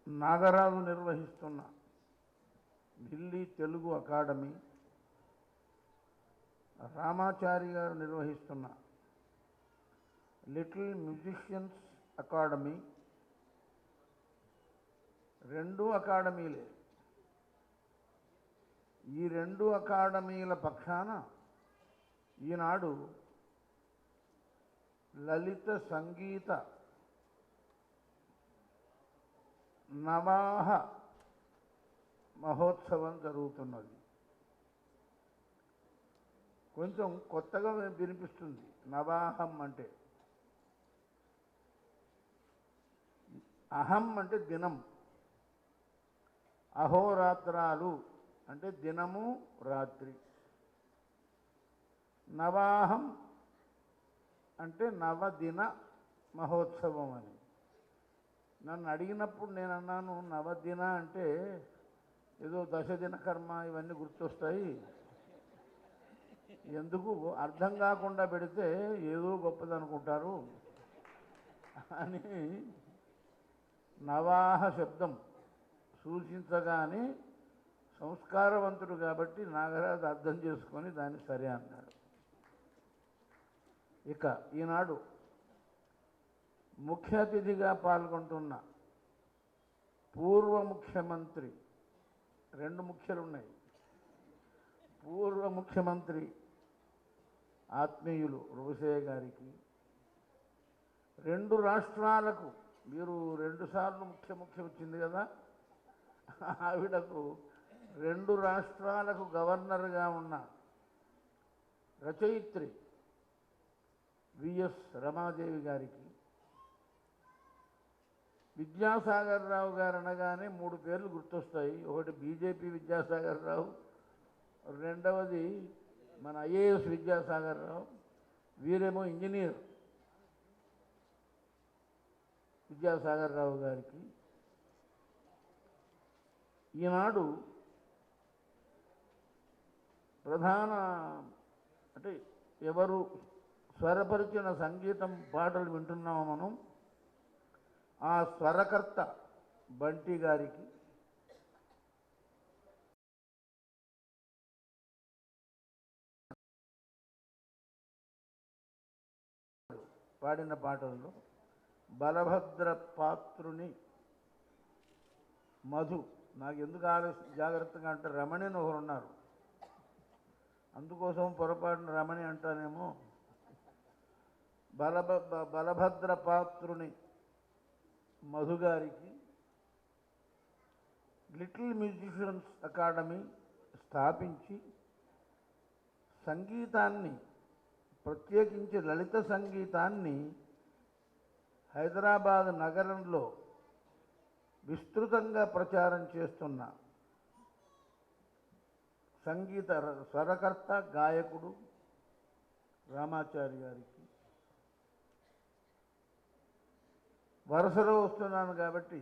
నాగరాజు నిర్వహిస్తున్న ఢిల్లీ తెలుగు అకాడమీ, రామాచారి గారు నిర్వహిస్తున్న లిటిల్ మ్యూజిషియన్స్ అకాడమీ, రెండు అకాడమీలే. ఈ రెండు అకాడమీల పక్షాన ఈనాడు లలిత సంగీత నవాహ మహోత్సవం జరుగుతున్నది. కొంచెం కొత్తగా వినిపిస్తుంది. నవాహం అంటే అహం అంటే దినం, అహోరాత్రాలు అంటే దినము రాత్రి. నవాహం అంటే నవదిన మహోత్సవం అని. నన్ను అడిగినప్పుడు నేను అన్నాను, నవదిన అంటే ఏదో దశదిన కర్మ ఇవన్నీ గుర్తొస్తాయి, ఎందుకు అర్థం కాకుండా పెడితే ఏదో గొప్పదనుకుంటారు అని నవాహ శబ్దం సూచించగానే సంస్కారవంతుడు కాబట్టి నాగరాజు అర్థం చేసుకొని దాన్ని సరే అన్నాడు. ఇక ఈనాడు ముఖ్య అతిథిగా పాల్గొంటున్న పూర్వ ముఖ్యమంత్రి, రెండు ముఖ్యలు ఉన్నాయి, పూర్వ ముఖ్యమంత్రి ఆత్మీయులు రోసయ్య గారికి, రెండు రాష్ట్రాలకు మీరు రెండుసార్లు ముఖ్య వచ్చింది కదా, ఆవిడకు రెండు రాష్ట్రాలకు గవర్నర్గా ఉన్న రచయిత్రి విఎస్ రమాదేవి గారికి, విద్యాసాగర్ రావు గారు అనగానే మూడు పేర్లు గుర్తొస్తాయి. ఒకటి బీజేపీ విద్యాసాగర్ రావు, రెండవది మన ఐఏఎస్ విద్యాసాగర్ రావు, వీరేమో ఇంజనీర్ విద్యాసాగర్ రావు గారికి. ఈనాడు ప్రధాన అంటే ఎవరు స్వరపరిచిన సంగీతం పాటలు వింటున్నాము మనం, ఆ స్వరకర్త బంటి గారికి, పాడిన పాటల్లో బలభద్ర పాత్రుని మధు, నాకు ఎందుకు జాగ్రత్తగా అంటే రమణి అని ఒకరు ఉన్నారు, అందుకోసం పొరపాటున రమణి అంటానేమో. బలభద్ర పాత్రుని మధు గారికి లిటిల్ మ్యూజిషియన్స్ అకాడమీ స్థాపించి సంగీతాన్ని, ప్రత్యేకించి లలిత సంగీతాన్ని హైదరాబాద్ నగరంలో విస్తృతంగా ప్రచారం చేస్తున్న సంగీత స్వరకర్త గాయకుడు రామాచారి గారికి, వరుసలో వస్తున్నాను కాబట్టి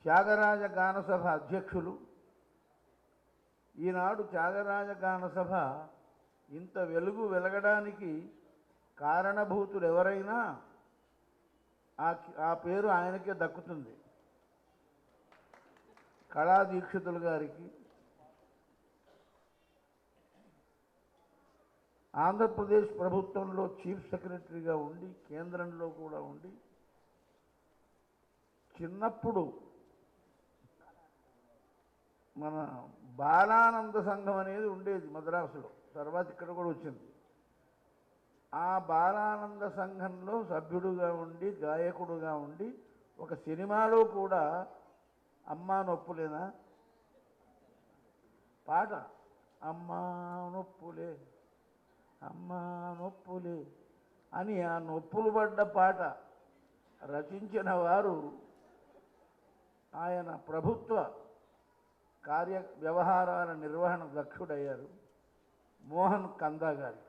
త్యాగరాజ గానసభ అధ్యక్షులు, ఈనాడు త్యాగరాజ గానసభ ఇంత వెలుగు వెలగడానికి కారణభూతులు ఎవరైనా ఆ పేరు ఆయనకే దక్కుతుంది. కళాదీక్షితులు గారికి, ఆంధ్రప్రదేశ్ ప్రభుత్వంలో చీఫ్ సెక్రటరీగా ఉండి, కేంద్రంలో కూడా ఉండి, చిన్నప్పుడు మన బాలానంద సంఘం అనేది ఉండేది మద్రాసులో, తర్వాత ఇక్కడ కూడా వచ్చింది. ఆ బాలానంద సంఘంలో సభ్యుడుగా ఉండి, గాయకుడుగా ఉండి, ఒక సినిమాలో కూడా అమ్మా నొప్పులేనా పాట, అమ్మా నొప్పులే అమ్మా నొప్పులే అని ఆ నొప్పులు పడ్డ పాట రచించిన వారు ఆయన ప్రభుత్వ వ్యవహారాల నిర్వహణ దక్షుడయ్యారు, మోహన్ కందా గారు.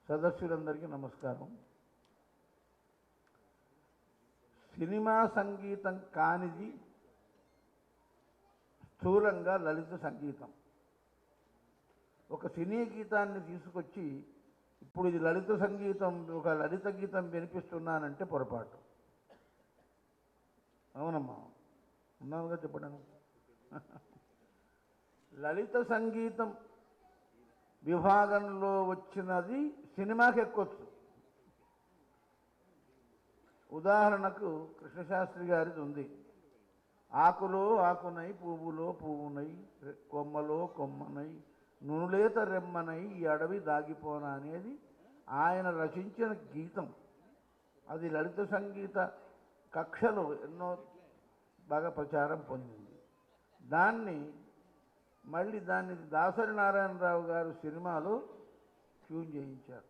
సదస్సులందరికీ నమస్కారం. సినిమా సంగీతం కానిది స్థూలంగా లలిత సంగీతం. ఒక సినీ గీతాన్ని తీసుకొచ్చి ఇప్పుడు ఇది లలిత సంగీతం, ఒక లలిత గీతం వినిపిస్తున్నానంటే పొరపాటు. అవునమ్మా, ఉన్నానుగా చెప్పడానికి. లలిత సంగీతం విభాగంలో వచ్చినది సినిమాకి ఎక్కొచ్చు. ఉదాహరణకు కృష్ణశాస్త్రి గారిది ఉంది, ఆకులో ఆకునై పువ్వులో పువ్వునై కొమ్మలో కొమ్మనై నునులేత రెమ్మనై ఈ అడవి దాగిపోనా అనేది ఆయన రచించిన గీతం. అది లలిత సంగీత కక్షలో ఎన్నో బాగా ప్రచారం పొందింది. మళ్ళీ దాన్ని దాసరి నారాయణరావు గారు సినిమాలో ట్యూన్ చేయించారు,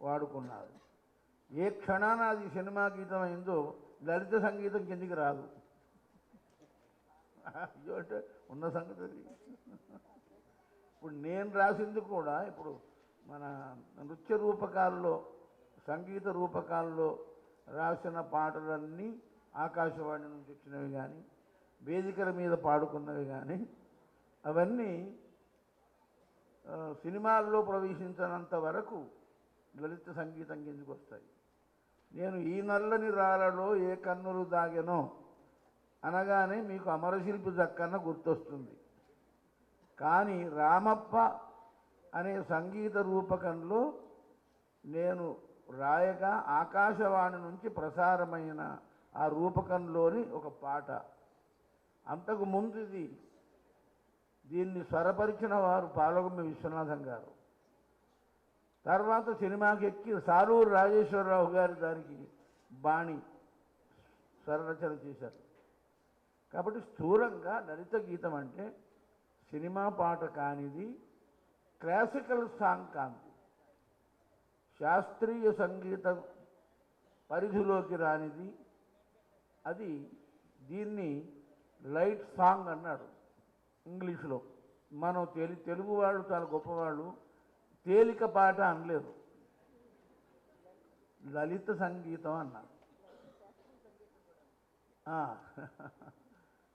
వాడుకున్నారు. ఏ క్షణాన అది సినిమా గీతం అయిందో లలిత సంగీతం కిందికి రాదు. అయ్యో అంటే ఉన్న సంగతి అది. ఇప్పుడు నేను రాసింది కూడా ఇప్పుడు మన నృత్య రూపకాల్లో, సంగీత రూపకాల్లో రాసిన పాటలన్నీ ఆకాశవాణి నుంచి వచ్చినవి కానీ, వేదికల మీద పాడుకున్నవి కానీ, అవన్నీ సినిమాల్లో ప్రవేశించినంత వరకు లలిత సంగీతం కిందకు వస్తాయి. నేను ఈ నల్లని రాళ్ళలో ఏ కన్నులు దాగెనో అనగానే మీకు అమరశిల్పి దక్కన్న గుర్తొస్తుంది. కానీ రామప్ప అనే సంగీత రూపకంలో నేను రాయగా ఆకాశవాణి నుంచి ప్రసారమైన ఆ రూపకంలోని ఒక పాట. అంతకు ముందు దీన్ని స్వరపరిచిన వారు పాలగుమ్మి విశ్వనాథం గారు. తర్వాత సినిమాకి ఎక్కి సాలూరు రాజేశ్వరరావు గారు దానికి బాణి స్వరరచన చేశారు. కాబట్టి స్థూలంగా లలిత గీతం అంటే సినిమా పాట కానిది, క్లాసికల్ సాంగ్ కానిది, శాస్త్రీయ సంగీత పరిధిలోకి రానిది. అది దీన్ని లైట్ సాంగ్ అన్నాడు ఇంగ్లీష్లో. మనం తెలుగు వాళ్ళు చాలా గొప్పవాళ్ళు, తేలిక పాట అనలేదు, లలిత సంగీతం అన్నారు.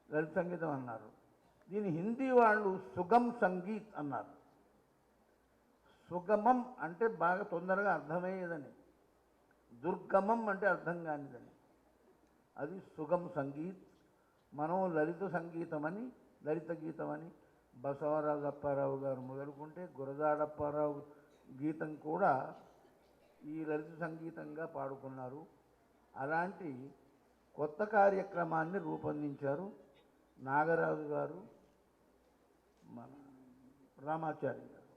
లలిత సంగీతం అన్నారు. దీని హిందీ వాళ్ళు సుగమ్ సంగీత్ అన్నారు. సుగమం అంటే బాగా తొందరగా అర్థమయ్యేదని, దుర్గమం అంటే అర్థం కానిదని. అది సుగమ్ సంగీత్. మనం లలిత సంగీతమని, లలిత గీతమని బసవరాజు అప్పారావు గారు మొదలుకుంటే గురజాడప్పారావు గీతం కూడా ఈ లలిత సంగీతంగా పాడుకున్నారు. అలాంటి కొత్త కార్యక్రమాన్ని రూపొందించారు నాగరాజు గారు, మన రామాచారి గారు.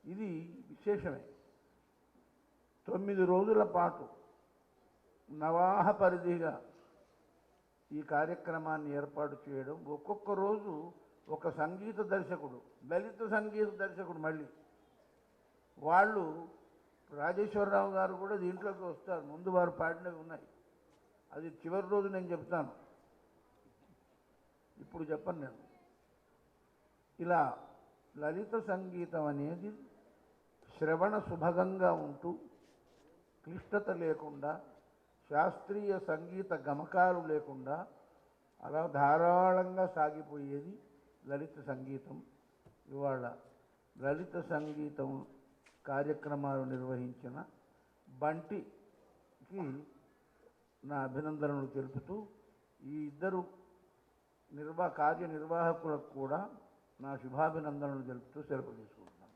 ఇది విశేషమే. 9 రోజుల పాటు నవాహ పరిధిగా ఈ కార్యక్రమాన్ని ఏర్పాటు చేయడం. ఒక్కొక్క రోజు ఒక సంగీత దర్శకుడు, లలిత సంగీత దర్శకుడు, మళ్ళీ వాళ్ళు రాజేశ్వరరావు గారు కూడా దీంట్లోకి వస్తారు. ముందు వారు పాడినవి ఉన్నాయి, అది చివరి రోజు నేను చెప్తాను, ఇప్పుడు చెప్పను నేను. ఇలా లలిత సంగీతం అనేది శ్రవణ సుభగంగా ఉంటూ క్లిష్టత లేకుండా, శాస్త్రీయ సంగీత గమకాలు లేకుండా అలా ధారాళంగా సాగిపోయేది లలిత సంగీతం. ఇవాళ లలిత సంగీతం కార్యక్రమాలు నిర్వహించిన బంటికి నా అభినందనలు తెలుపుతూ, ఈ ఇద్దరు కార్యనిర్వాహకులకు కూడా నా శుభాభినందనలు తెలుపుతూ సెలవు తీసుకుంటున్నాను.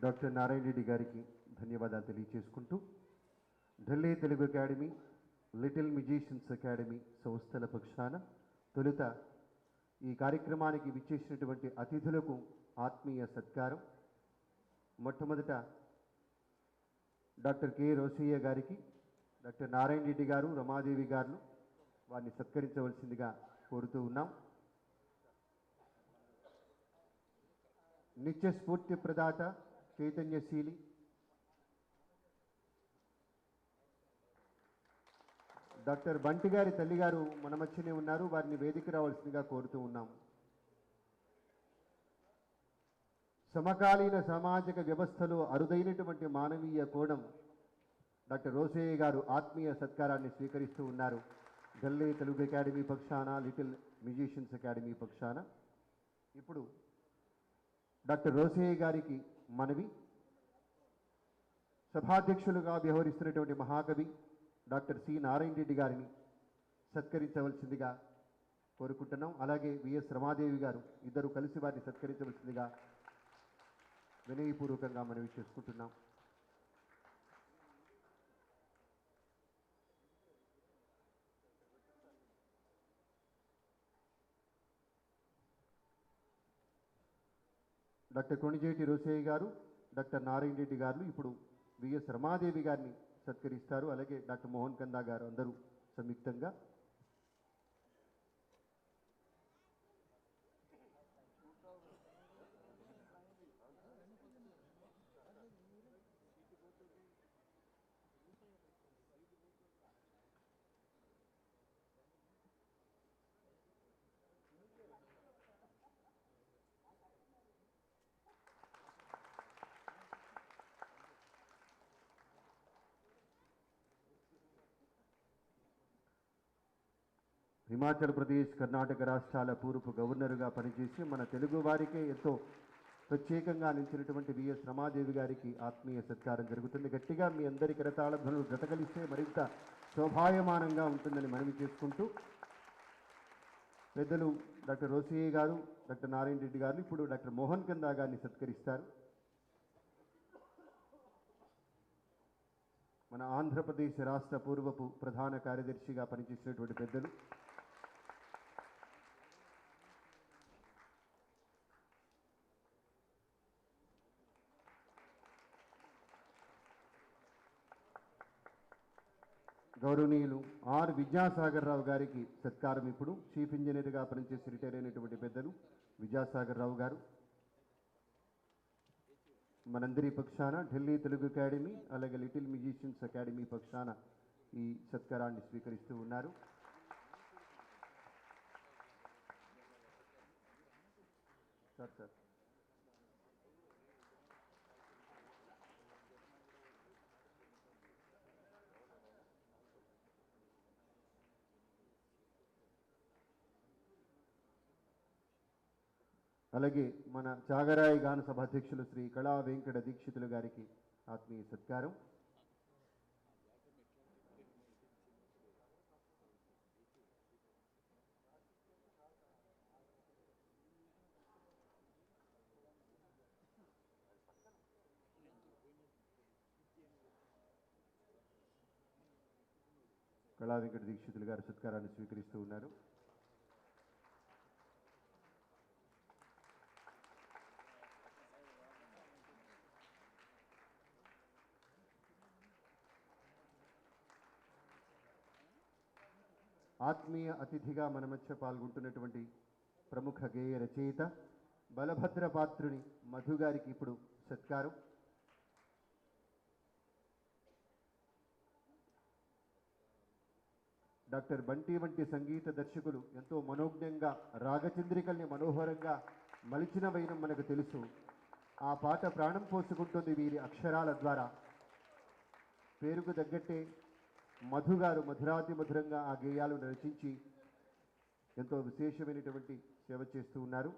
డాక్టర్ నారాయణ రెడ్డి గారికి ధన్యవాదాలు తెలియజేసుకుంటూ, Delhi Telugu academy, little musicians academy సంస్థల పక్షాన తొలుత ఈ కార్యక్రమానికి విచ్చేసినటువంటి అతిథులకు ఆత్మీయ సత్కారం. మొట్టమొదట డాక్టర్ కె రోసయ్య గారికి డాక్టర్ నారాయణ రెడ్డి గారు, రమాదేవి గారు వారిని సత్కరించవలసిందిగా కోరుతూ ఉన్నాం. నిత్య స్ఫూర్తి ప్రదాత, చైతన్యశీలి, డాక్టర్ బంటి గారి తల్లిగారు మన మధ్యనే ఉన్నారు, వారిని వేదిక రావాల్సిందిగా కోరుతూ ఉన్నాం. సమకాలీన సామాజిక వ్యవస్థలో అరుదైనటువంటి మానవీయ కోణం డాక్టర్ రోసయ్య గారు ఆత్మీయ సత్కారాన్ని స్వీకరిస్తూ ఉన్నారు. ఢిల్లీ తెలుగు అకాడమీ పక్షాన, లిటిల్ మ్యూజిషియన్స్ అకాడమీ పక్షాన. ఇప్పుడు డాక్టర్ రోసయ్య గారికి మనవి, సభాధ్యక్షులుగా వ్యవహరిస్తున్నటువంటి మహాకవి డాక్టర్ సి నారాయణ రెడ్డి గారిని సత్కరించవలసిందిగా కోరుకుంటున్నాం. అలాగే విఎస్ రమాదేవి గారు ఇద్దరు కలిసి వారిని సత్కరించవలసిందిగా వినయపూర్వకంగా మనవి చేసుకుంటున్నాం. డాక్టర్ కొణిజేటి రోసయ్య గారు, డాక్టర్ నారాయణ రెడ్డి గారు ఇప్పుడు విఎస్ రమాదేవి గారిని సత్కరిస్తారు. అలాగే డాక్టర్ మోహన్ కందా గారు అందరూ సంయుక్తంగా. హిమాచల్ ప్రదేశ్, కర్ణాటక రాష్ట్రాల పూర్వపు గవర్నర్గా పనిచేసి మన తెలుగు వారికే ఎంతో ప్రత్యేకంగా నిలిచినటువంటి విఎస్ రమాదేవి గారికి ఆత్మీయ సత్కారం జరుగుతుంది. గట్టిగా మీ అందరి కరతాళ ధ్వనులు జతకలిస్తే మరింత శోభాయమానంగా ఉంటుందని మనవి చేసుకుంటూ, పెద్దలు డాక్టర్ రోసయ్య గారు, డాక్టర్ నారాయణ రెడ్డి గారు ఇప్పుడు డాక్టర్ మోహన్ కందా గారిని సత్కరిస్తారు. మన ఆంధ్రప్రదేశ్ రాష్ట్ర పూర్వపు ప్రధాన కార్యదర్శిగా పనిచేసినటువంటి పెద్దలు గౌరవనీయులు ఆర్ విద్యాసాగర్ రావు గారికి సత్కారం ఇప్పుడు చీఫ్ ఇంజనీర్గా పనిచేసి రిటైర్ అయినటువంటి పెద్దలు విద్యాసాగర్ రావు గారు మనందరి పక్షాన, ఢిల్లీ తెలుగు అకాడమీ అలాగే లిటిల్ మ్యూజిషియన్స్ అకాడమీ పక్షాన ఈ సత్కారాన్ని స్వీకరిస్తూ ఉన్నారు. సార్ అలాగే మన చాగరాయి గాన సభాధ్యక్షులు శ్రీ కళా వెంకట దీక్షితులు గారికి ఆత్మీయ సత్కారం. కళా వెంకట దీక్షితులు గారు సత్కారాన్ని స్వీకరిస్తూ ఉన్నారు. ఆత్మీయ అతిథిగా మన మధ్య పాల్గొంటున్నటువంటి ప్రముఖ గేయ రచయిత బలభద్ర పాత్రుని మధు గారికి ఇప్పుడు సత్కారం. డాక్టర్ బంటి వంటి సంగీత దర్శకులు ఎంతో మనోజ్ఞంగా రాగచంద్రికల్ని మనోహరంగా మలిచిన వైనం మనకు తెలుసు. ఆ పాట ప్రాణం పోసుకుంటుంది వీరి అక్షరాల ద్వారా. పేరుకు తగ్గట్టే మధు గారు మధురాతి మధురంగా ఆ గేయాలను రచించి ఎంతో విశేషమైనటువంటి సేవ చేస్తూ ఉన్నారు.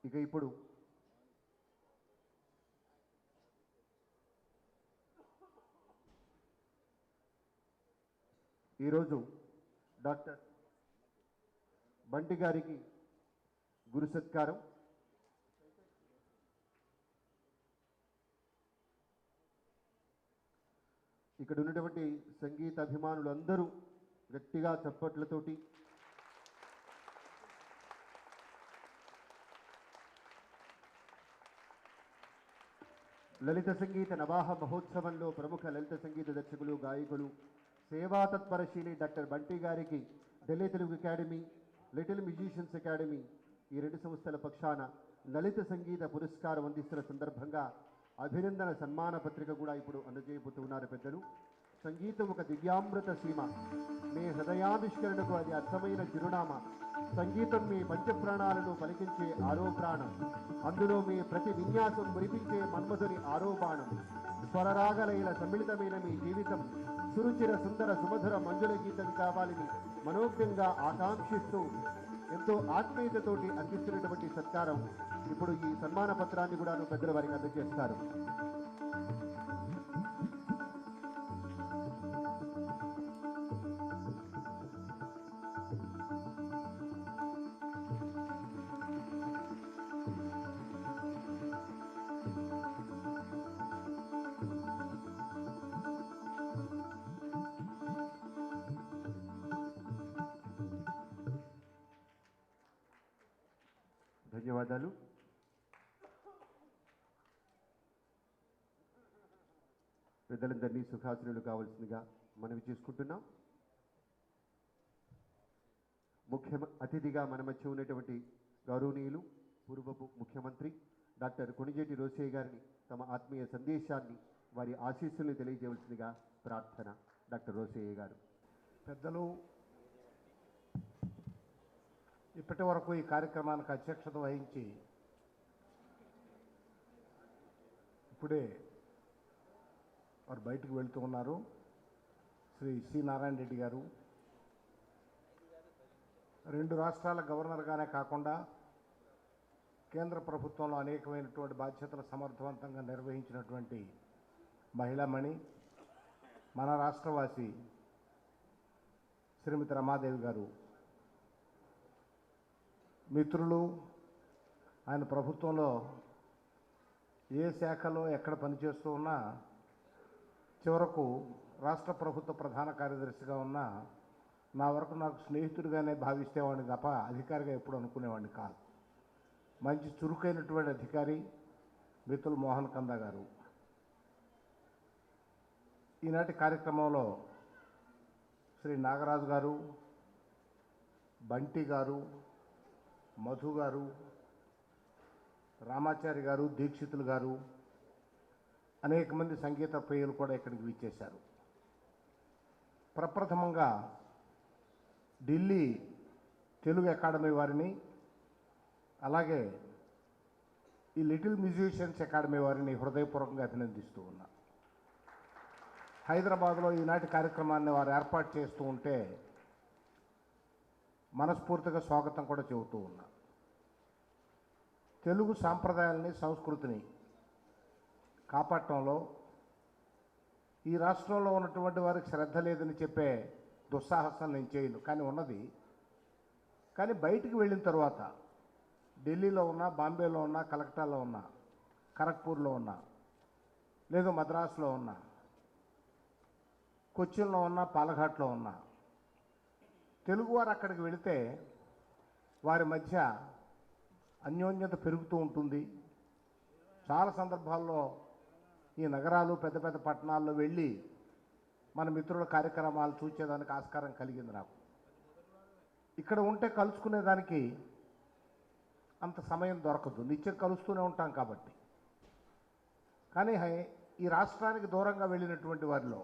ఇక ఇప్పుడు ఈరోజు డాక్టర్ బంటి గారికి గురు సత్కారం. ఇక్కడ ఉన్నటువంటి సంగీత అభిమానులు అందరూ గట్టిగా చప్పట్లతోటి లలిత సంగీత నవాహ మహోత్సవంలో ప్రముఖ లలిత సంగీత దర్శకులు, గాయకులు, సేవా తత్పరశీలి డాక్టర్ బంటి గారికి Delhi Telugu academy, little musicians academy ఈ రెండు సంస్థల పక్షాన లలిత సంగీత పురస్కారం అందిస్తున్న సందర్భంగా అభినందన సన్మాన పత్రిక కూడా ఇప్పుడు అందజేయబోతున్నారు పెద్దలు. సంగీతం ఒక దివ్యామృత సీమ. మీ హృదయావిష్కరణకు అది అర్థమైన చిరునామా. సంగీతం మీ పంచప్రాణాలను పలికించే ఆరో ప్రాణం. అందులో మీ ప్రతి విన్యాసం మురిపించే మన్మధుని ఆరో బాణం. స్వరరాగలైల సమ్మిళితమైన మీ జీవితం సురుచిర సుందర సుమధుర మంజుల గీతం కావాలని మనోజ్ఞంగా ఆకాంక్షిస్తూ ఎంతో ఆత్మీయతతోటి అందిస్తున్నటువంటి సత్కారం. ఇప్పుడు ఈ సన్మాన పత్రాన్ని కూడా పెద్దల వారికి అందజేస్తారు. ధన్యవాదాలు. పెద్దలందరినీ సుఖాసనులు కావాల్సిందిగా మనవి చేసుకుంటున్నాం. ముఖ్య అతిథిగా మన మధ్య ఉన్నటువంటి గౌరవనీయులు పూర్వపు ముఖ్యమంత్రి డాక్టర్ కొణిజేటి రోసయ్య గారిని తమ ఆత్మీయ సందేశాన్ని, వారి ఆశీస్సుల్ని తెలియజేయవలసిందిగా ప్రార్థన. డాక్టర్ రోసయ్య గారు. పెద్దలు, ఇప్పటి వరకు ఈ కార్యక్రమానికి అధ్యక్షత వహించి ఇప్పుడే వారు బయటకు వెళ్తూ ఉన్నారు శ్రీ సి నారాయణ రెడ్డి గారు. 2 రాష్ట్రాల గవర్నర్గానే కాకుండా కేంద్ర ప్రభుత్వంలో అనేకమైనటువంటి బాధ్యతలు సమర్థవంతంగా నిర్వహించినటువంటి మహిళామణి, మన రాష్ట్రవాసి శ్రీమతి రమాదేవి గారు. మిత్రులు, ఆయన ప్రభుత్వంలో ఏ శాఖలో ఎక్కడ పనిచేస్తూ ఉన్నా చివరకు రాష్ట్ర ప్రభుత్వ ప్రధాన కార్యదర్శిగా ఉన్న నా వరకు నాకు స్నేహితుడిగానే భావిస్తేవాడిని తప్ప అధికారిగా ఎప్పుడు అనుకునేవాడిని కాదు. మంచి చురుకైనటువంటి అధికారి మిత్రులు మోహన్ కందా గారు. ఈనాటి కార్యక్రమంలో శ్రీ నాగరాజు గారు, బంటి గారు, మధు గారు, రామాచారి గారు, దీక్షితులు గారు, అనేక మంది సంగీత ప్రియులు కూడా ఇక్కడికి విచ్చేశారు. ప్రప్రథమంగా ఢిల్లీ తెలుగు అకాడమీ వారిని, అలాగే ఈ లిటిల్ మ్యూజిషియన్స్ అకాడమీ వారిని హృదయపూర్వకంగా అభినందిస్తూ ఉన్నా. హైదరాబాద్లో ఈనాటి కార్యక్రమాన్ని వారు ఏర్పాటు చేస్తూ ఉంటే మనస్ఫూర్తిగా స్వాగతం కూడా చెబుతూ ఉన్నా. తెలుగు సాంప్రదాయాలని, సంస్కృతిని కాపాడటంలో ఈ రాష్ట్రంలో ఉన్నటువంటి వారికి శ్రద్ధ లేదని చెప్పే దుస్సాహసం నేను చేయను, కానీ ఉన్నది. కానీ బయటికి వెళ్ళిన తర్వాత ఢిల్లీలో ఉన్నా, బాంబేలో ఉన్నా, కలకత్తాలో ఉన్నా, ఖరగ్పూర్లో ఉన్నా, లేదు మద్రాసులో ఉన్నా, కొచ్చిన్లో ఉన్నా, పాలఘాట్లో ఉన్నా, తెలుగువారు అక్కడికి వెళితే వారి మధ్య అన్యోన్యత పెరుగుతూ ఉంటుంది. చాలా సందర్భాల్లో ఈ నగరాలు, పెద్ద పెద్ద పట్టణాల్లో వెళ్ళి మన మిత్రుల కార్యక్రమాలు చూసేదానికి ఆస్కారం కలిగింది నాకు. ఇక్కడ ఉంటే కలుసుకునేదానికి అంత సమయం దొరకదు, నిత్యం కలుస్తూనే ఉంటాం కాబట్టి. కానీ ఈ రాష్ట్రానికి దూరంగా వెళ్ళినటువంటి వారిలో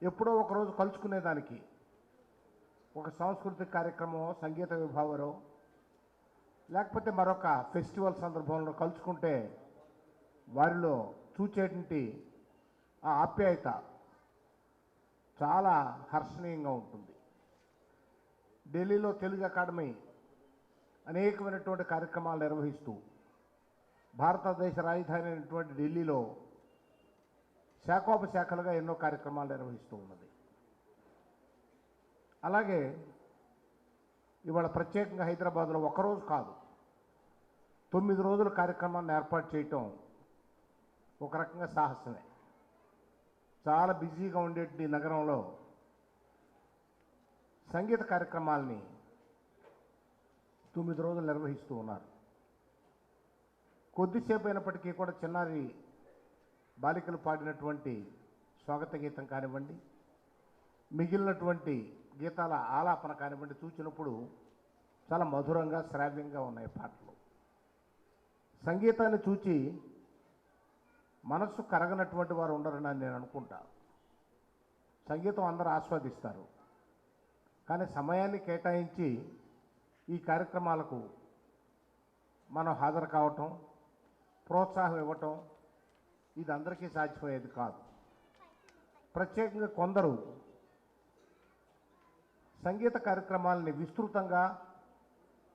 ఎప్పుడో ఒకరోజు కలుసుకునేదానికి ఒక సాంస్కృతిక కార్యక్రమం, సంగీత విభావరో, లేకపోతే మరొక ఫెస్టివల్ సందర్భంలో కలుసుకుంటే వారిలో చూచేటువంటి ఆ ఆప్యాయత చాలా హర్షణీయంగా ఉంటుంది. ఢిల్లీలో తెలుగు అకాడమీ అనేకమైనటువంటి కార్యక్రమాలు నిర్వహిస్తూ భారతదేశ రాజధాని అయినటువంటి ఢిల్లీలో శాఖోపశాఖలుగా ఎన్నో కార్యక్రమాలు నిర్వహిస్తూ ఉన్నది. అలాగే ఇవాళ ప్రత్యేకంగా హైదరాబాద్లో ఒకరోజు కాదు, 9 రోజుల కార్యక్రమాన్ని ఏర్పాటు చేయటం ఒక రకంగా సాహసమే. చాలా బిజీగా ఉండేటి నగరంలో సంగీత కార్యక్రమాలని 9 రోజులు నిర్వహిస్తూ ఉన్నారు. కొద్దిసేపు అయినప్పటికీ కూడా చిన్నారి బాలికలు పాడినటువంటి స్వాగత గీతం కానివ్వండి, మిగిలినటువంటి గీతాల ఆలాపన కానివ్వండి, చూసినప్పుడు చాలా మధురంగా, శ్రావ్యంగా ఉన్నాయి పాటలు. సంగీతాన్ని చూచి మనస్సు కరగనటువంటి వారు ఉండరని నేను అనుకుంటా. సంగీతం అందరూ ఆస్వాదిస్తారు. కానీ సమయాన్ని కేటాయించి ఈ కార్యక్రమాలకు మనం హాజరు కావటం, ప్రోత్సాహం ఇవ్వటం ఇది అందరికీ సాధ్యమయ్యేది కాదు. ప్రత్యేకంగా కొందరు సంగీత కార్యక్రమాలని విస్తృతంగా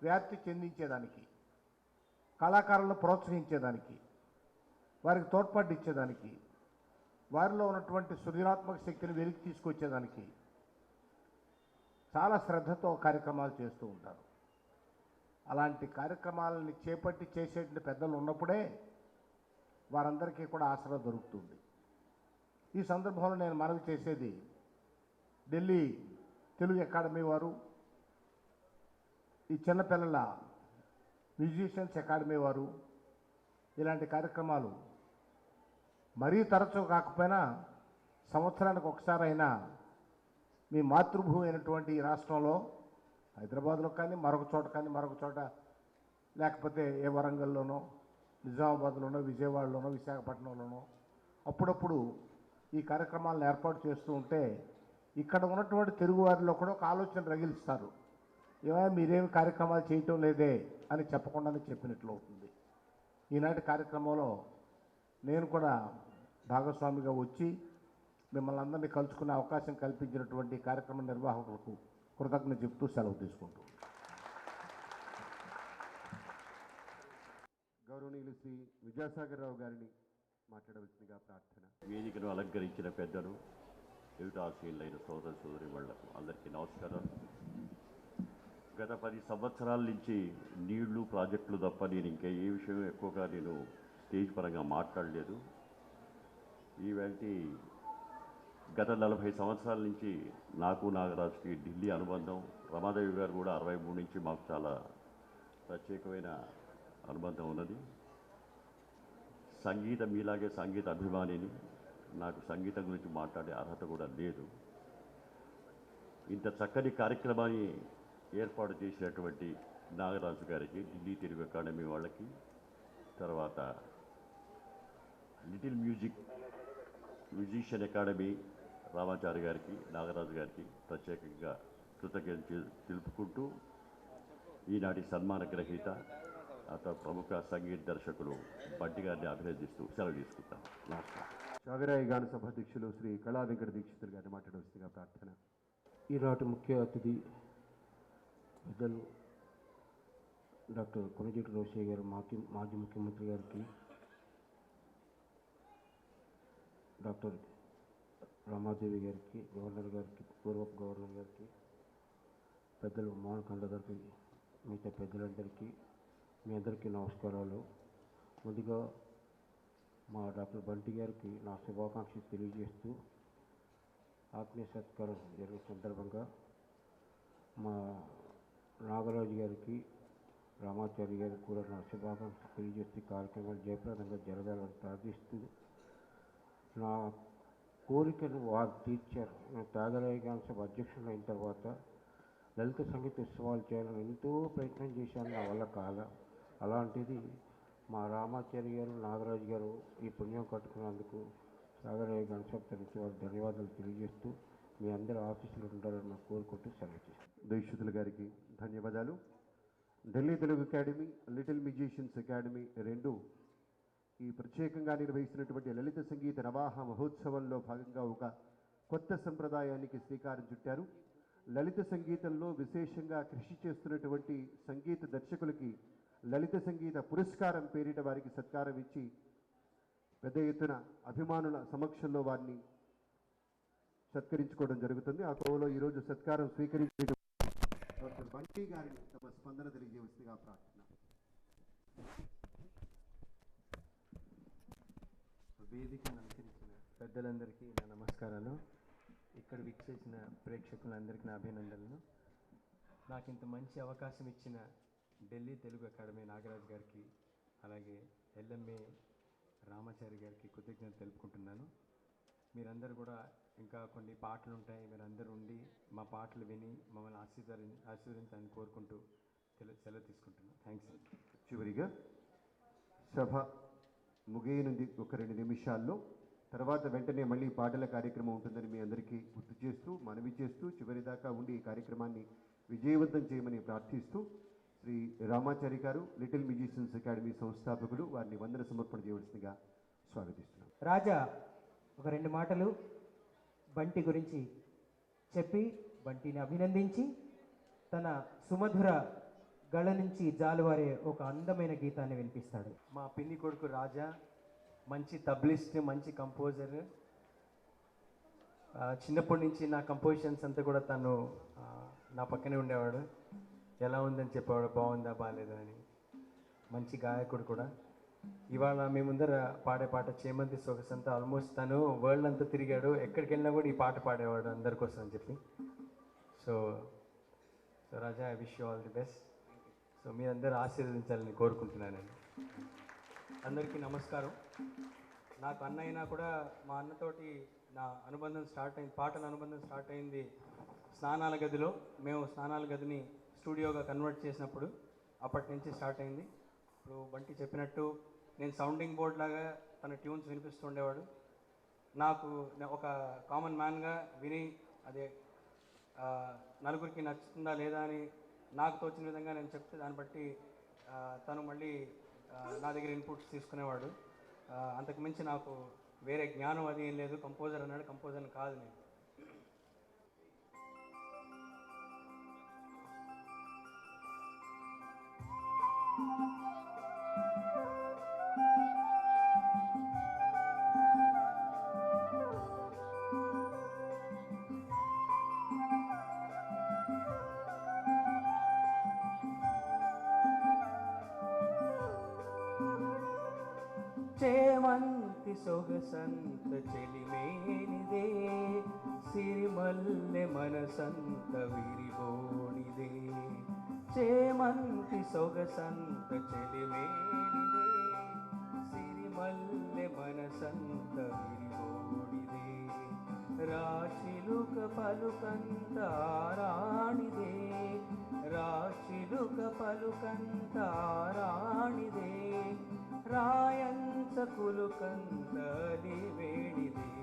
వ్యాప్తి చెందించేదానికి, కళాకారులను ప్రోత్సహించేదానికి, వారికి తోడ్పాటు ఇచ్చేదానికి, వారిలో ఉన్నటువంటి సృజనాత్మక శక్తిని వెలికి తీసుకొచ్చేదానికి చాలా శ్రద్ధతో కార్యక్రమాలు చేస్తూ ఉంటారు. అలాంటి కార్యక్రమాలని చేపట్టి చేసేటువంటి పెద్దలు ఉన్నప్పుడే వారందరికీ కూడా ఆసరా దొరుకుతుంది. ఈ సందర్భంలో నేను మనవి చేసేది, ఢిల్లీ తెలుగు అకాడమీ వారు, ఈ చిన్నపిల్లల మ్యూజిషియన్స్ అకాడమీ వారు ఇలాంటి కార్యక్రమాలు మరీ తరచూ కాకపోయినా సంవత్సరానికి ఒకసారైనా మీ మాతృభూమి అయినటువంటి ఈ రాష్ట్రంలో హైదరాబాద్లో కానీ మరొక చోట లేకపోతే ఏ వరంగల్లోనో, నిజామాబాద్లోనో, విజయవాడలోనో, విశాఖపట్నంలోనో అప్పుడప్పుడు ఈ కార్యక్రమాలను ఏర్పాటు చేస్తూ ఉంటే ఇక్కడ ఉన్నటువంటి తెలుగువారిలో కూడా ఒక ఆలోచన రగిలిస్తారు. ఏమైనా మీరేమి కార్యక్రమాలు చేయటం లేదే అని చెప్పకుండానే చెప్పినట్లు అవుతుంది. ఈనాటి కార్యక్రమంలో నేను కూడా భాగస్వామిగా వచ్చి మిమ్మల్ని అందరినీ కలుసుకునే అవకాశం కల్పించినటువంటి కార్యక్రమ నిర్వాహకులకు కృతజ్ఞత చెప్తూ సెలవు తీసుకుంటూ గౌరవనీయులు శ్రీ విద్యాసాగర్ రావు గారిని మాట్లాడవలసిందిగా ప్రార్థన. వేదికను అలంకరించిన పెద్దలు, ఎదుటాశీలైన సోదర సోదరి వాళ్లకు అందరికీ నమస్కారం. గత 10 సంవత్సరాల నుంచి నీళ్లు, ప్రాజెక్టులు తప్ప నేను ఇంకా ఏ విషయం ఎక్కువగా నేను స్టేజ్ పరంగా మాట్లాడలేదు. ఈవేళ గత 40 సంవత్సరాల నుంచి నాకు నాగరాజుకి ఢిల్లీ అనుబంధం, రమాదేవి గారు కూడా 63 నుంచి మాకు చాలా ప్రత్యేకమైన అనుబంధం ఉన్నది. సంగీతం మీలాగే సంగీత అభిమానిని, నాకు సంగీతం గురించి మాట్లాడే అర్హత కూడా లేదు. ఇంత చక్కని కార్యక్రమాన్ని ఏర్పాటు చేసినటువంటి నాగరాజు గారికి, ఢిల్లీ తెలుగు అకాడమీ వాళ్ళకి, తర్వాత లిటిల్ మ్యూజిషియన్ అకాడమీ రామాచారి గారికి, నాగరాజు గారికి ప్రత్యేకంగా కృతజ్ఞతలు తెలుపుకుంటూ ఈనాటి సన్మాన గ్రహీత ప్రముఖ సంగీత దర్శకులు బంటి గారిని అభినందిస్తూ సెలవు తీసుకుంటాను. నమస్కారం. చాగరాయి గాన సభాధ్యక్షులు శ్రీ కళా వెంకట దీక్షితులు గారిని మాట్లాడవలసిందిగా ప్రార్థన. ఈనాటి ముఖ్య అతిథి పెద్దలు డాక్టర్ కొణిజేటి రోషయ్య గారు, మాజీ ముఖ్యమంత్రి గారికి, డాక్టర్ రమాదేవి గారికి, గవర్నర్ గారికి, పూర్వ గవర్నర్ గారికి, పెద్దలు మోహన్ కండ గారికి, మిగతా పెద్దలందరికీ మీ అందరికీ నమస్కారాలు. ముందుగా మా డాక్టర్ బంటి గారికి నా శుభాకాంక్షలు తెలియజేస్తూ, ఆత్మీయ సత్కారం జరిగిన సందర్భంగా మా నాగరాజు గారికి, రామాచారి గారికి కూడా నా శుభాకాంక్షలు తెలియజేస్తూ కార్యక్రమాలు జయప్రదంగా జరగాలని ప్రార్థిస్తూ, నా కోరికను వారు తీర్చారు. నేను త్యాగరాయ గాన సభ అధ్యక్షుడు అయిన తర్వాత లలిత సంగీత ఉత్సవాలు చేయాలని ఎంతో ప్రయత్నం చేశాను, నా వల్ల కాల. అలాంటిది మా రామాచారి గారు, నాగరాజు గారు ఈ పుణ్యం కట్టుకున్నందుకు త్యాగరాయ గాన సభ తరఫు వారు ధన్యవాదాలు తెలియజేస్తూ, మీ అందరి ఆఫీసులు ఉండాలని నాకు కోరుకుంటూ సెలవు చేస్తాను. దీక్షితుల గారికి ధన్యవాదాలు. Delhi Telugu academy, little musicians academy రెండు ఈ ప్రత్యేకంగా నిర్వహిస్తున్నటువంటి లలిత సంగీత నవాహ మహోత్సవంలో భాగంగా ఒక కొత్త సంప్రదాయానికి శ్రీకారం చుట్టారు. లలిత సంగీతంలో విశేషంగా కృషి చేస్తున్నటువంటి సంగీత దర్శకులకి లలిత సంగీత పురస్కారం పేరిట వారికి సత్కారం ఇచ్చి పెద్ద ఎత్తున అభిమానుల సమక్షంలో వారిని సత్కరించుకోవడం జరుగుతుంది. ఆ కోవలో ఈరోజు సత్కారం స్వీకరించిన డాక్టర్ బంటి గారిని తమ స్పందన తెలియజేవలసిందిగా ప్రార్థన. వేదికను అలంకరించిన పెద్దలందరికీ నా నమస్కారాలు. ఇక్కడ వీక్షించిన ప్రేక్షకులందరికీ నా అభినందనలు. నాకు ఇంత మంచి అవకాశం ఇచ్చిన ఢిల్లీ తెలుగు అకాడమీ నాగరాజు గారికి, అలాగే ఎల్ఎంఏ రామాచారి గారికి కృతజ్ఞతలు తెలుపుకుంటున్నాను. మీరందరూ కూడా ఇంకా కొన్ని పాటలు ఉంటాయి, మీరందరూ ఉండి మా పాటలు విని మమ్మల్ని ఆశీర్వదించాలని కోరుకుంటూ సెలవు తీసుకుంటున్నాను. థ్యాంక్స్. చివరిగా సభ ముగియనుంది. ఒక 2 నిమిషాల్లో తర్వాత వెంటనే మళ్ళీ పాటల కార్యక్రమం ఉంటుందని మీ అందరికీ గుర్తు చేస్తూ మనవి చేస్తూ చివరిదాకా ఉండి ఈ కార్యక్రమాన్ని విజయవంతం చేయమని ప్రార్థిస్తూ శ్రీ రామాచారి గారు లిటిల్ మ్యూజిషియన్స్ అకాడమీ సంస్థాపకులు వారిని వందన సమర్పణ చేయవలసిందిగా స్వాగతిస్తున్నాం. రాజా ఒక 2 మాటలు బంటి గురించి చెప్పి బంటిని అభినందించి తన సుమధుర గళ నుంచి జాలువారే ఒక అందమైన గీతాన్ని వినిపిస్తాడు. మా పిన్ని కొడుకు రాజా మంచి తబ్లిస్ట్, మంచి కంపోజర్. చిన్నప్పటి నుంచి నా కంపోజిషన్స్ అంతా కూడా తను నా పక్కనే ఉండేవాడు. ఎలా ఉందని చెప్పేవాడు, బాగుందా బాగాలేదా అని. మంచి గాయకుడు కూడా. ఇవాళ మీ ముందర పాడే పాట చేమంతి సొగసంతా ఆల్మోస్ట్ తను వరల్డ్ అంతా తిరిగాడు. ఎక్కడికి వెళ్ళినా కూడా ఈ పాట పాడేవాడు అందరి కోసం అని చెప్పి. So Raja, I wish you all the best. So మీరందరూ ఆశీర్వదించాలని కోరుకుంటున్నానండి. అందరికీ నమస్కారం. నాకు అన్న అయినా కూడా మా అన్నతోటి నా అనుబంధం స్టార్ట్ అయింది, పాటల అనుబంధం స్టార్ట్ అయింది స్నానాల గదిలో. మేము స్నానాల గదిని స్టూడియోగా కన్వర్ట్ చేసినప్పుడు అప్పటి నుంచి స్టార్ట్ అయింది. ఇప్పుడు బంటి చెప్పినట్టు నేను సౌండింగ్ బోర్డ్ లాగా తన ట్యూన్స్ వినిపిస్తూ ఉండేవాడు. నాకు ఒక కామన్ మ్యాన్గా విని అదే నలుగురికి నచ్చుతుందా లేదా అని నాకు తోచిన విధంగా నేను చెప్తే దాన్ని బట్టి తను మళ్ళీ నా దగ్గర ఇన్పుట్స్ తీసుకునేవాడు. అంతకుమించి నాకు వేరే జ్ఞానం అది ఏం లేదు. కంపోజర్ అన్నాడు, కంపోజర్ కాదు నేను. చేమంతి సొగసంత చెలిమేనిదే, సిరిమల్లె మనసంత విరిబోనిదే. చేమంతి సొగసంత చెలిమేనిదే, సిరిమల్లె మనసంత విరిబోనిదే. రాచిలుక పలుకంత ఆరాణిదే, రాచిలుక పలుకంత ఆరాణిదే. రాయంచకులు కందలి వేణిదే,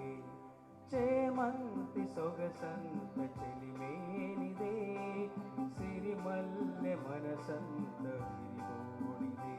చేమంతి సొగసంత చెలిమేనిదే, సిరిమల్లె మనసంత విరిబోనిదే.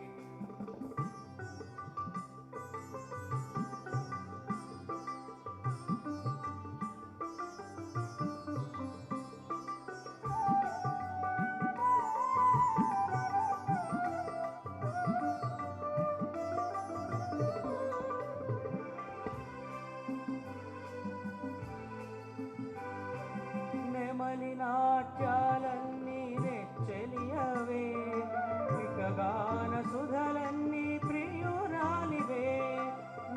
నెమలి నాట్యాలన్నీ నెచ్చెలియవే, వికగాన సుధలన్నీ ప్రియురాలివే.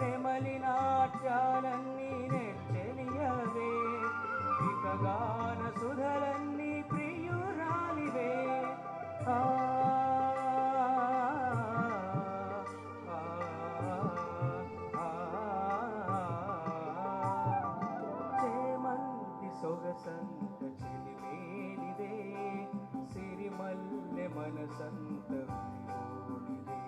నెమలి నాట్యాలన్నీ నెచ్చెలియవే, వికగాన సుధలన్నీ ప్రియురాలివే. చేమంతి సొగసంత చెలిమేనిదే, సిరిమల్లె మనసంత విరిబోనిదే.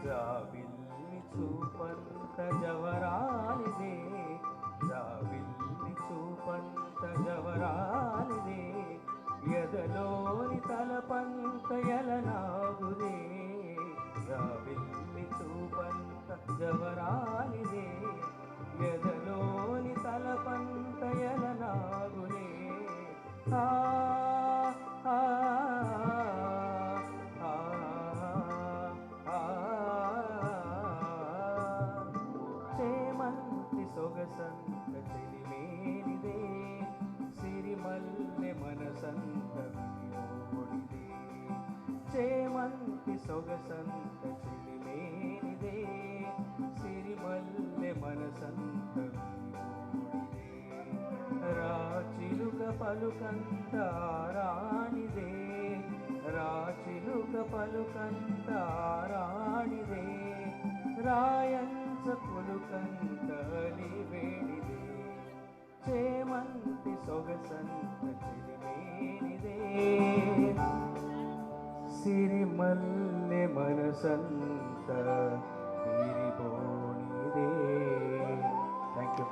జాబిల్లి చూపంత జవరాలిదే, జాబిల్లి చూపంత జవరాలిదే. ఎదలోని తలపంత ఎలనాగుదే, జాబిల్లి చూపంత జవరాలిదే. ఎదలోని తలపంత ఎలనాగుదే. చేమంతి సొగసంత చెలిమేనిదే, సిరిమల్లె మనసంత విరిబోనిదే. చేమంతి సొగసంత చెలిమేనిదే, సిరిమల్లె మనసంత విరిబోనిదే. రాచిలుక పలుకంత ఆరాణిదే, రాచిలుక పలుకంత రాణిదే రాయంచ పులుకంత వేడిదే చేమంతి సొగసంత చిరిమేనిదే సిరిమల్లె మనసంత విరిపోనిదే. Thank you.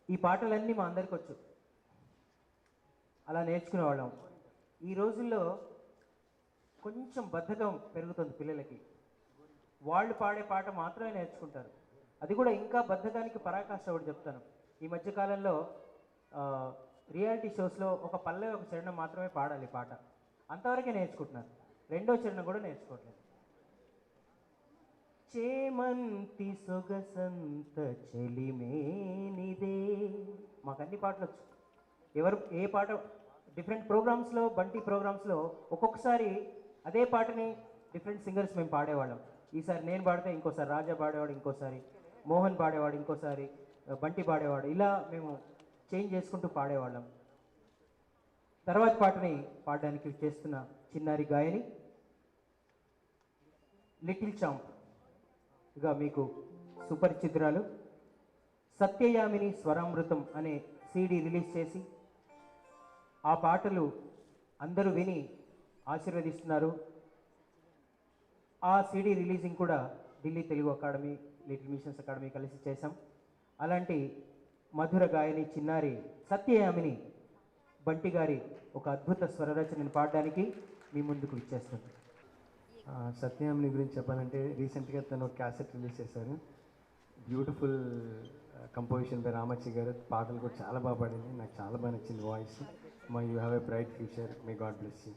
ఈ పాటలన్నీ మా అందరికి వచ్చు, అలా నేర్చుకునేవాళ్ళం. ఈ రోజుల్లో కొంచెం బద్ధకం పెరుగుతుంది పిల్లలకి. వాళ్ళు పాడే పాట మాత్రమే నేర్చుకుంటారు. అది కూడా ఇంకా బద్ధకానికి పరాకాష్ట ఒకటి చెప్తాను. ఈ మధ్యకాలంలో రియాలిటీ షోస్లో ఒక పల్లె ఒక చరణం మాత్రమే పాడాలి పాట, అంతవరకే నేర్చుకుంటున్నారు. రెండో చరణం కూడా నేర్చుకోవట్లేదు. చేమంతి సొగసంత చెలిమేనిదే. మాకు అన్ని పాటలు వచ్చు. ఎవరు ఏ పాట డిఫరెంట్ ప్రోగ్రామ్స్లో, బంటి ప్రోగ్రామ్స్లో ఒక్కొక్కసారి అదే పాటని డిఫరెంట్ సింగర్స్ మేము పాడేవాళ్ళం. ఈసారి నేను పాడితే ఇంకోసారి రాజా పాడేవాడు, ఇంకోసారి మోహన్ పాడేవాడు, ఇంకోసారి బంటి పాడేవాడు. ఇలా మేము చేంజ్ చేసుకుంటూ పాడేవాళ్ళం. తర్వాత పాటని పాడడానికి చేస్తున్న చిన్నారి గాయని లిటిల్ చాంప్ గా మీకు సుపరిచితురాలు సత్యయామిని స్వరామృతం అనే సీడీ రిలీజ్ చేసి ఆ పాటలు అందరూ విని ఆశీర్వదిస్తున్నారు. ఆ సీడీ రిలీజింగ్ కూడా Delhi Telugu academy, little machines academy కలిసి చేశాం. అలాంటి మధుర గాయని చిన్నారి సత్యయామిని బంటి గారి ఒక అద్భుత స్వరరచనని పాడడానికి మీ ముందుకు ఇచ్చేస్తుంది. సత్యయామిని గురించి చెప్పాలంటే రీసెంట్గా తను ఒక క్యాసెట్ రిలీజ్ చేశారు. బ్యూటిఫుల్ కంపోజిషన్ బై రామచ్చి గారు. పాటలు కూడా చాలా బాగా పాడింది, నాకు చాలా బాగా నచ్చింది వాయిస్. మా you have a bright future, may God bless you.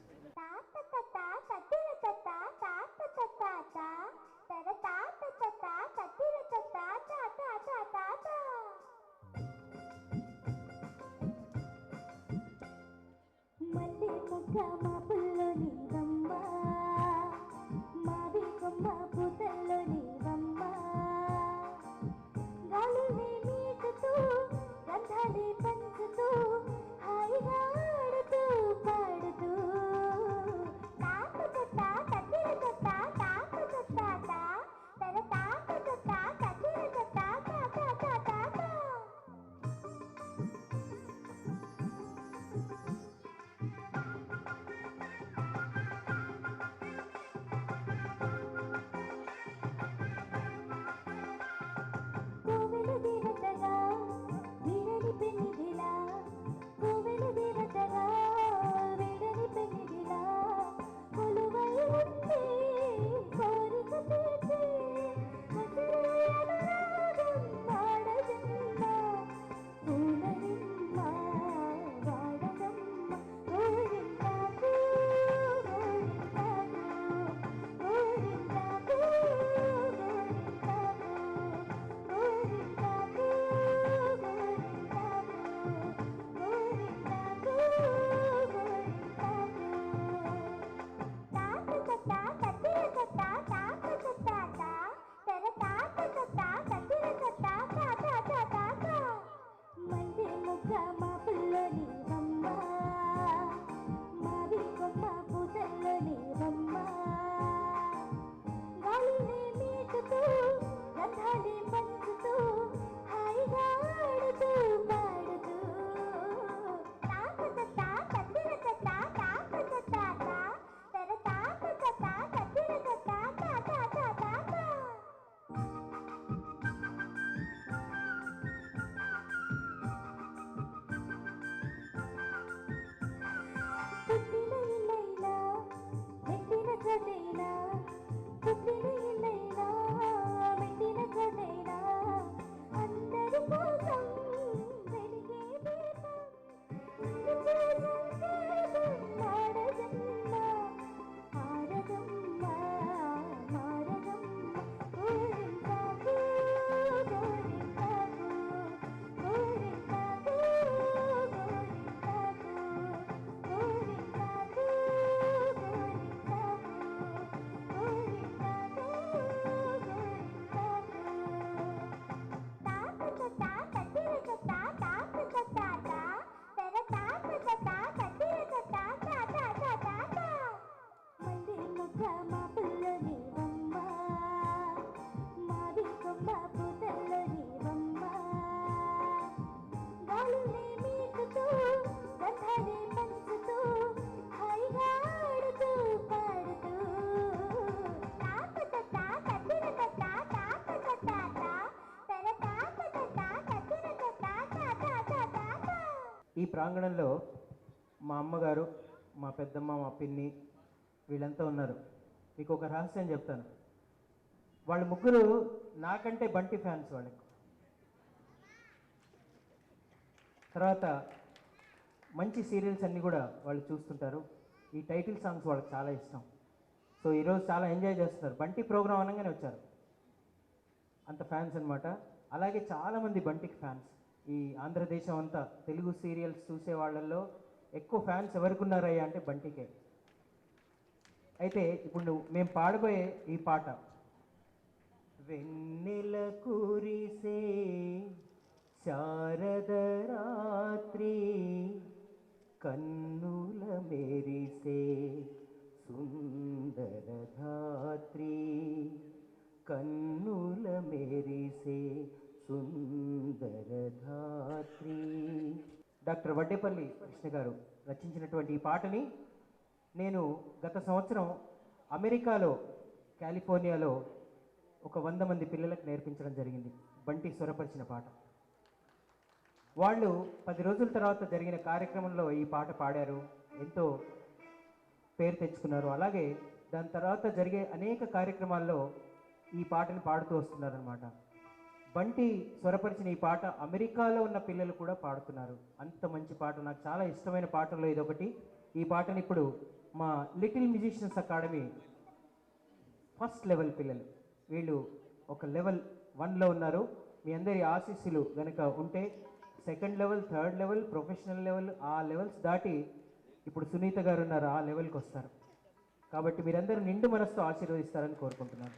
ఈ ప్రాంగణంలో మా అమ్మగారు, మా పెద్దమ్మ, మా పిన్ని వీళ్ళంతా ఉన్నారు. మీకు ఒక రహస్యం చెప్తాను. వాళ్ళు ముగ్గురు నాకంటే బంటి ఫ్యాన్స్ వాళ్ళకి. తర్వాత మంచి సీరియల్స్ అన్నీ కూడా వాళ్ళు చూస్తుంటారు. ఈ టైటిల్ సాంగ్స్ వాళ్ళకి చాలా ఇష్టం. సో ఈరోజు చాలా ఎంజాయ్ చేస్తున్నారు. బంటి ప్రోగ్రాం అనగానే వచ్చారు, అంత ఫ్యాన్స్ అనమాట. అలాగే చాలామంది బంటికి ఫ్యాన్స్. ఈ ఆంధ్రదేశం అంతా తెలుగు సీరియల్స్ చూసే వాళ్ళల్లో ఎక్కువ ఫ్యాన్స్ ఎవరికి ఉన్నారయ్యా అంటే బంటికే. అయితే ఇప్పుడు మేము పాడబోయే ఈ పాట, వెన్నెల కురిసే శారద రాత్రి, కన్నుల మెరిసే సుందర ధాత్రి, కన్నుల మెరిసే సుందర ధాత్రి. డాక్టర్ వడ్డేపల్లి కృష్ణ గారు రచించినటువంటి ఈ పాటని నేను గత సంవత్సరం అమెరికాలో కాలిఫోర్నియాలో ఒక 100 మంది పిల్లలకు నేర్పించడం జరిగింది. బంటి స్వరపరిచిన పాట. వాళ్ళు 10 రోజుల తర్వాత జరిగిన కార్యక్రమంలో ఈ పాట పాడారు, ఎంతో పేరు తెచ్చుకున్నారు. అలాగే దాని తర్వాత జరిగే అనేక కార్యక్రమాల్లో ఈ పాటను పాడుతూ వస్తున్నారనమాట. బంటి స్వరపరిచిన ఈ పాట అమెరికాలో ఉన్న పిల్లలు కూడా పాడుతున్నారు. అంత మంచి పాట, నాకు చాలా ఇష్టమైన పాటల్లో ఇదొకటి. ఈ పాటని ఇప్పుడు మా little musicians academy first level పిల్లలు, వీళ్ళు ఒక లెవెల్ 1లో ఉన్నారు. మీ అందరి ఆశీస్సులు కనుక ఉంటే second level, third level, professional level, ఆ లెవెల్స్ దాటి ఇప్పుడు సునీత గారు ఉన్నారు, ఆ లెవెల్కి వస్తారు. కాబట్టి మీరందరూ నిండు మనసుతో ఆశీర్వదిస్తారని కోరుకుంటున్నాను.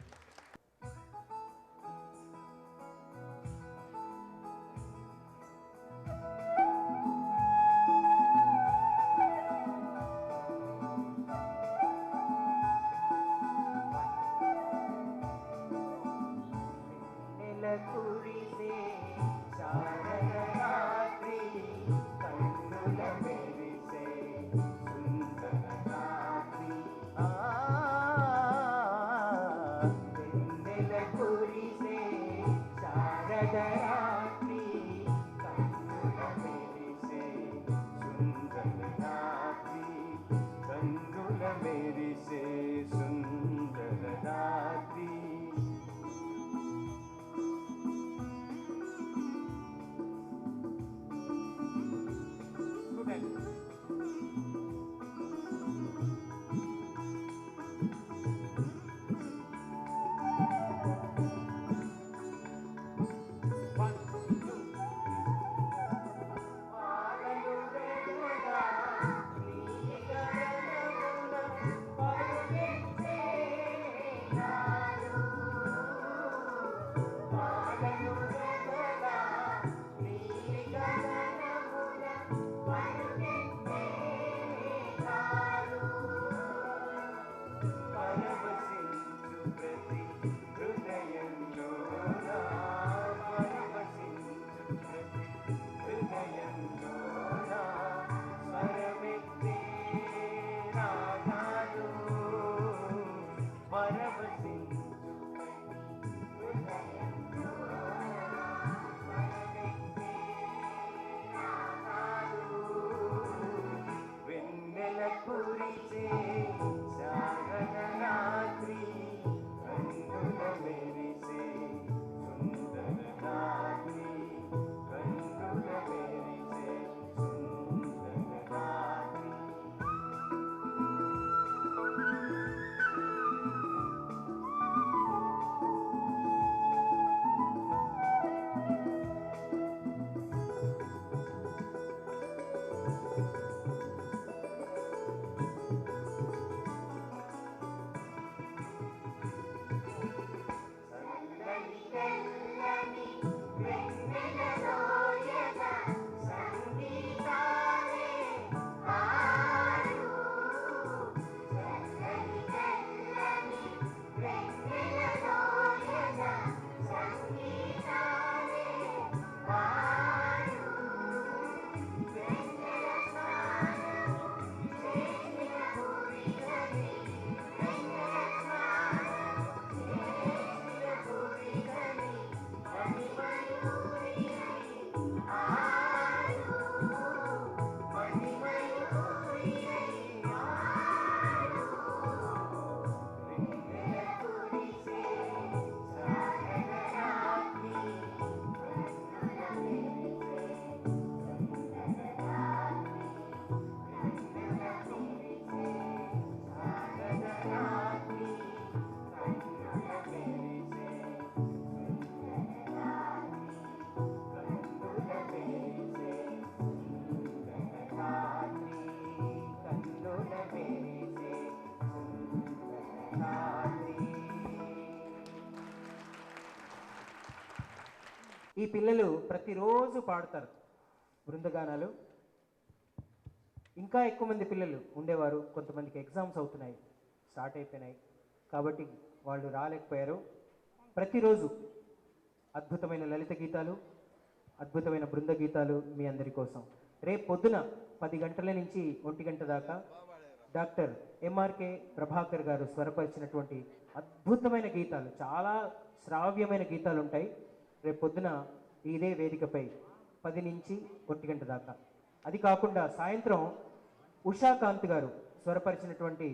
ఈ పిల్లలు ప్రతిరోజు పాడతారు బృందగానాలు. ఇంకా ఎక్కువ మంది పిల్లలు ఉండేవారు. కొంతమందికి ఎగ్జామ్స్ అవుతున్నాయి, స్టార్ట్ అయిపోయినాయి కాబట్టి వాళ్ళు రాలేకపోయారు. ప్రతిరోజు అద్భుతమైన లలిత గీతాలు, అద్భుతమైన బృంద గీతాలు మీ అందరి కోసం. రేపు పొద్దున 10 గంటల నుంచి 1 గంట దాకా డాక్టర్ ఎంఆర్కే ప్రభాకర్ గారు స్వరపరిచినటువంటి అద్భుతమైన గీతాలు, చాలా శ్రావ్యమైన గీతాలు ఉంటాయి రేపు పొద్దున ఇదే వేదికపై 10 నుంచి 1 గంట దాకా. అది కాకుండా సాయంత్రం ఉషాకాంత్ గారు స్వరపరిచినటువంటి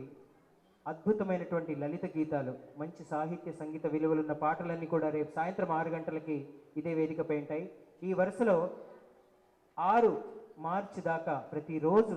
అద్భుతమైనటువంటి లలిత గీతాలు, మంచి సాహిత్య సంగీత విలువలున్న పాటలన్నీ కూడా రేపు సాయంత్రం 6 గంటలకి ఇదే వేదికపై ఉంటాయి. ఈ వరుసలో 6 మార్చి దాకా ప్రతిరోజు